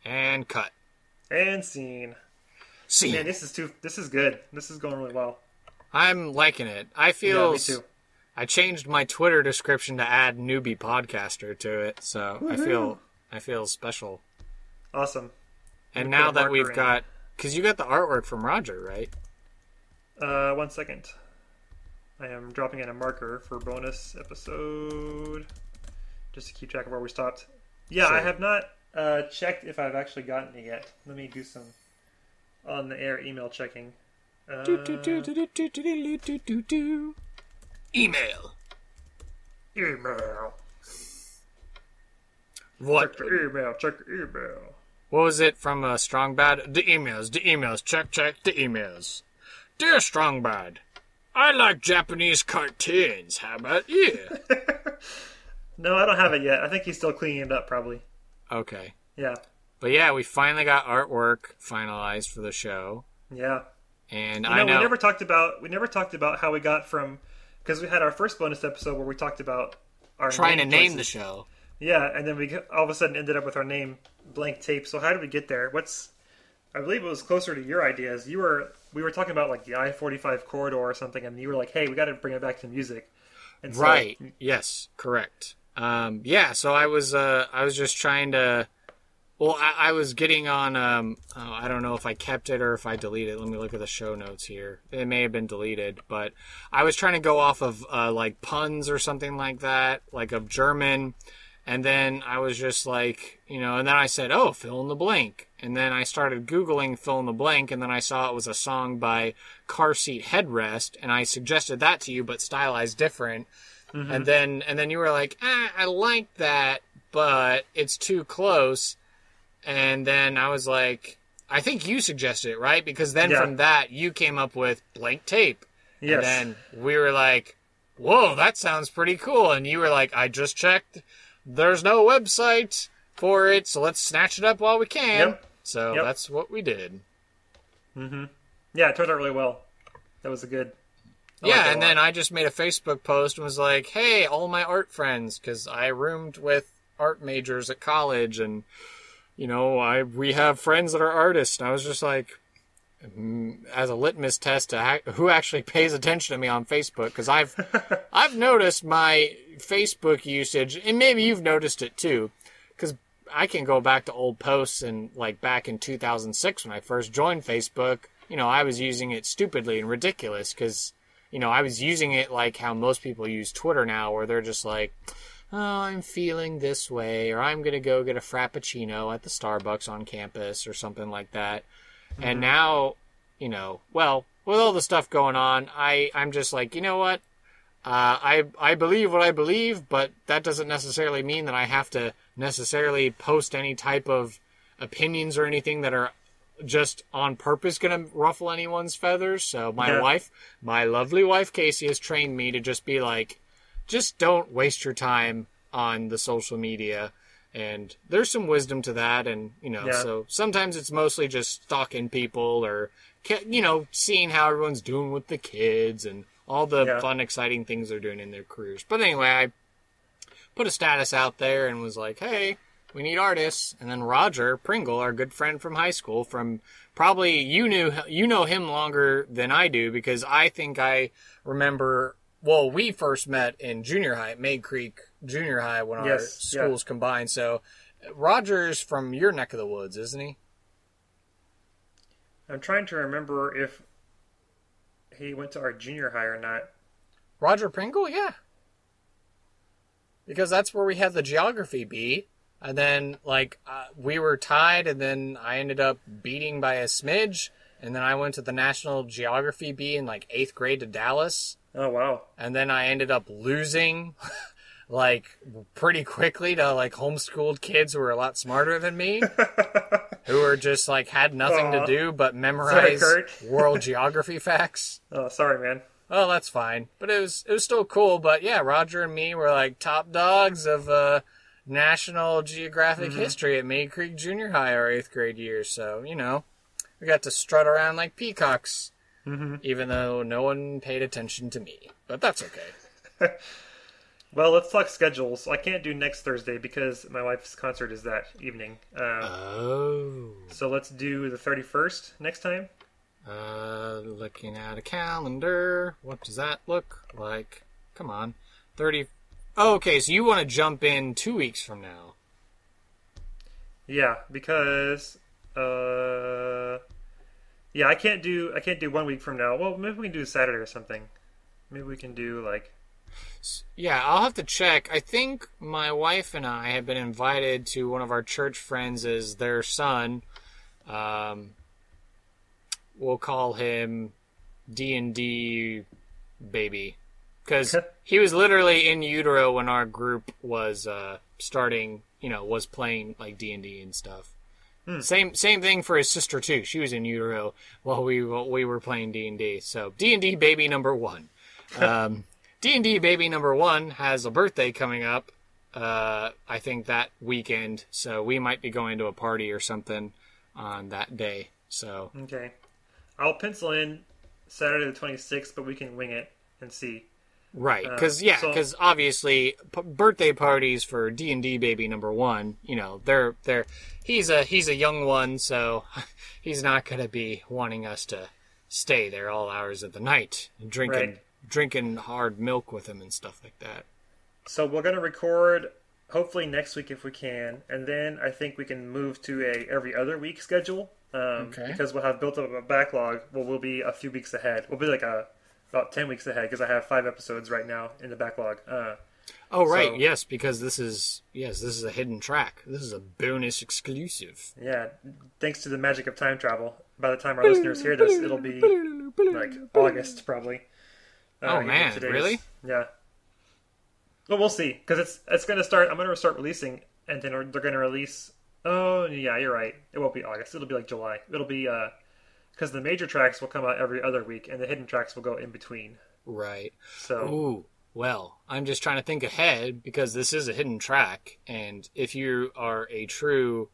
And cut. And scene. Scene. Man, this is good. This is going really well. I'm liking it. I feel... Yeah, me too. I changed my Twitter description to add newbie podcaster to it, so Woohoo. I feel special. Awesome. And now that we've got... Because you got the artwork from Rodger, right? 1 second. I am dropping in a marker for bonus episode. Just to keep track of where we stopped. Yeah, Sure. I have not checked if I've actually gotten it yet. Let me do some on-the-air email checking. Email. Email. What? Check the email. Check the email. What was it from Strong Bad? The emails. Check the emails. Dear Strong Bad, I like Japanese cartoons. How about you? No, I don't have it yet. I think he's still cleaning it up, probably. Okay. Yeah. But yeah, we finally got artwork finalized for the show. Yeah. And we never talked about how we got from, because we had our first bonus episode where we talked about our trying to name choices. the show. Yeah, and then we all of a sudden ended up with our name blank tape. So how did we get there? I believe it was closer to your ideas. We were talking about like the I-45 corridor or something, and you were like, "Hey, we got to bring it back to music." And so, right. Yes. Correct. Yeah. So I was just trying to. Well, I was getting on. I don't know if I kept it or if I deleted it. Let me look at the show notes here. It may have been deleted, but I was trying to go off of like puns or something like that, like of German. And then I was just like, and then I said, oh, fill in the blank. And then I started Googling fill in the blank, and then I saw it was a song by Car Seat Headrest, and I suggested that to you, but stylized different. Mm-hmm. And then you were like, I like that, but it's too close. And then I was like, I think you suggested it, right? Because then from that, you came up with blank tape. Yes. And then we were like, whoa, that sounds pretty cool. And you were like, I just checked. There's no website for it, so let's snatch it up while we can. Yep. So that's what we did. Mm-hmm. Yeah, it turned out really well. That was a good... and then I just made a Facebook post and was like, hey, all my art friends, because I roomed with art majors at college, and, we have friends that are artists. And I was just like, as a litmus test to who actually pays attention to me on Facebook, because I've noticed my Facebook usage, and maybe you've noticed it too, because I can go back to old posts, and like back in 2006 when I first joined Facebook, I was using it stupidly and ridiculous because, I was using it like how most people use Twitter now, where they're just like, oh, I'm feeling this way, or I'm going to go get a Frappuccino at the Starbucks on campus or something like that. Mm-hmm. And now, with all the stuff going on, I'm just like, you know what? I believe what I believe, but that doesn't necessarily mean that I have to necessarily post any type of opinions or anything that are just on purpose going to ruffle anyone's feathers. So my lovely wife Casey has trained me to just be like, just don't waste your time on the social media. And there's some wisdom to that. And, so sometimes it's mostly just stalking people or, seeing how everyone's doing with the kids and all the fun, exciting things they're doing in their careers. But anyway, I put a status out there and was like, hey, we need artists. And then Rodger Pringle, our good friend from high school, from probably you know him longer than I do, because I think I remember, well, we first met in junior high at Maid Creek Junior High when our schools combined. So Rodger's from your neck of the woods, isn't he? I'm trying to remember if he went to our junior high or not. Rodger Pringle, yeah. Because that's where we had the geography bee. And then, we were tied, and then I ended up beating by a smidge. And then I went to the National Geography bee in, 8th grade to Dallas. Oh, wow. And then I ended up losing, pretty quickly to, homeschooled kids who were a lot smarter than me. Who were just, had nothing to do but memorize world geography facts. Oh, sorry, man. Oh, that's fine. But it was still cool. But, yeah, Rodger and me were, top dogs of National Geographic history at Maid Creek Junior High our 8th grade year. So, we got to strut around like peacocks. Mm-hmm. Even though no one paid attention to me. But that's okay. Well, let's talk schedules. I can't do next Thursday because my wife's concert is that evening. Oh. So let's do the 31st next time. Looking at a calendar. What does that look like? Come on. 30. Oh, okay, so you want to jump in 2 weeks from now. Yeah, because yeah, I can't do 1 week from now. Well, maybe we can do Saturday or something. Maybe we can do like. Yeah, I'll have to check. I think my wife and I have been invited to one of our church friends as their son. We'll call him D&D baby. Because he was literally in utero when our group was starting, was playing like D&D and stuff. Same thing for his sister too. She was in utero while we were playing D&D. So D&D baby number 1. D&D baby number 1 has a birthday coming up. I think that weekend. So we might be going to a party or something on that day. So okay, I'll pencil in Saturday the 26th, but we can wing it and see. Right, because obviously birthday parties for D&D baby number 1, he's a young one, so he's not going to be wanting us to stay there all hours of the night drinking hard milk with him and stuff like that. So we're going to record hopefully next week if we can, and then I think we can move to a every other week schedule because we'll have built up a backlog. Well, we'll be a few weeks ahead. We'll be like about 10 weeks ahead because I have 5 episodes right now in the backlog. Yes, because this is a hidden track. This is a bonus exclusive. Yeah, thanks to the magic of time travel. By the time our listeners hear this, it'll be like August probably. Oh man, really? Yeah. Well, we'll see because it's going to start. I'm going to start releasing, and then they're going to release. Oh yeah, you're right. It won't be August. It'll be like July. It'll be because the major tracks will come out every other week, and the hidden tracks will go in between. Right. So. Ooh. Well, I'm just trying to think ahead because this is a hidden track, and if you are a true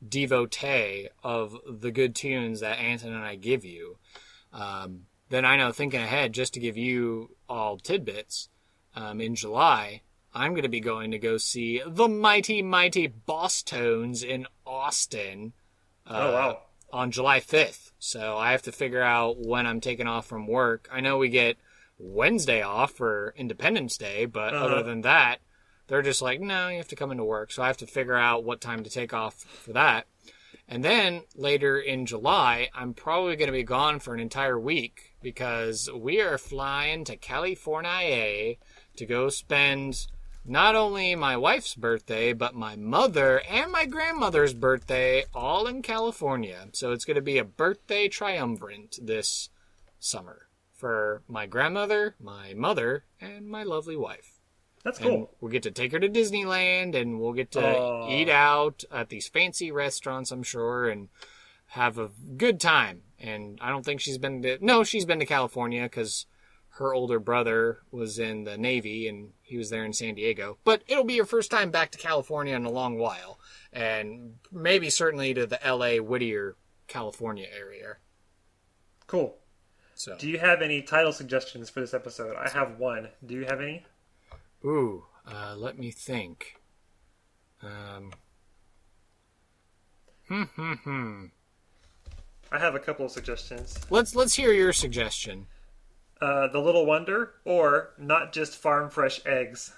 devotee of the good tunes that Anton and I give you, then I know thinking ahead just to give you all tidbits, in July, I'm going to be going to go see the mighty, mighty Boss Tones in Austin. Oh, wow. On July 5th. So I have to figure out when I'm taking off from work. I know we get Wednesday off for Independence Day, but other than that, they're just like, no, you have to come into work. So I have to figure out what time to take off for that. And then later in July, I'm probably going to be gone for an entire week because we are flying to California to go spend not only my wife's birthday, but my mother and my grandmother's birthday all in California. So it's going to be a birthday triumvirate this summer for my grandmother, my mother, and my lovely wife. That's cool. And we'll get to take her to Disneyland, and we'll get to eat out at these fancy restaurants, I'm sure, and have a good time. And I don't think she's been to... No, she's been to California because her older brother was in the Navy, and he was there in San Diego. But it'll be her first time back to California in a long while. And maybe certainly to the L.A. Whittier, California area. Cool. So, do you have any title suggestions for this episode? I have one. Do you have any? Ooh, let me think. I have a couple of suggestions. Let's hear your suggestion. The Little Wonder, or Not Just Farm Fresh Eggs.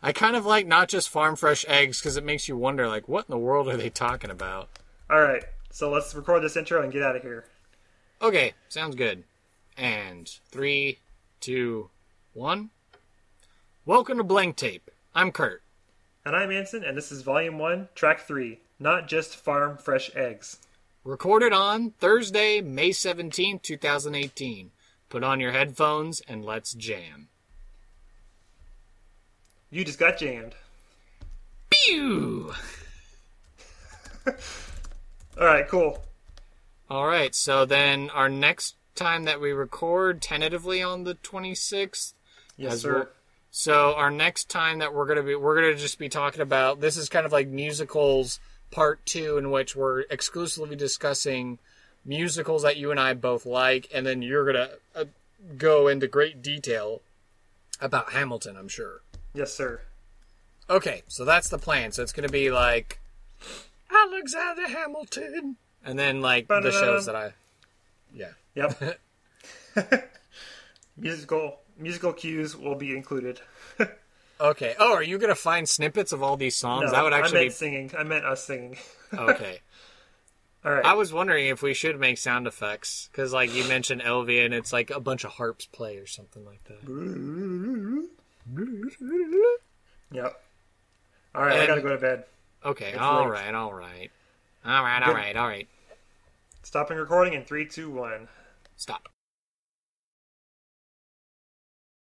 I kind of like Not Just Farm Fresh Eggs because it makes you wonder, like, what in the world are they talking about? All right, so let's record this intro and get out of here. Okay, sounds good. And 3, 2, 1. Welcome to Blank Tape. I'm Kurt. And I'm Anson, and this is Volume 1, Track 3, Not Just Farm Fresh Eggs. Recorded on Thursday, May 17th, 2018. Put on your headphones and let's jam. You just got jammed. Pew! Alright, cool. Alright, so then our next time that we record, tentatively on the 26th. Yes, sir. So our next time that we're gonna just be talking about, this is kind of like musicals part 2, in which we're exclusively discussing musicals that you and I both like, and then you're gonna go into great detail about Hamilton, I'm sure. Yes, sir. Okay, so that's the plan. So it's going to be like Alexander Hamilton, and then like the shows that I, yeah. Yep. musical cues will be included. Okay. Oh, are you going to find snippets of all these songs? No, That would actually I meant singing. I meant us singing. Okay. All right. I was wondering if we should make sound effects because, like, you mentioned Elvia, and it's like a bunch of harps play or something like that. Yep. All right, I gotta go to bed. Okay. It's All late. right. All right. All right. All right. All right. Stopping recording in 3, 2, 1. Stop.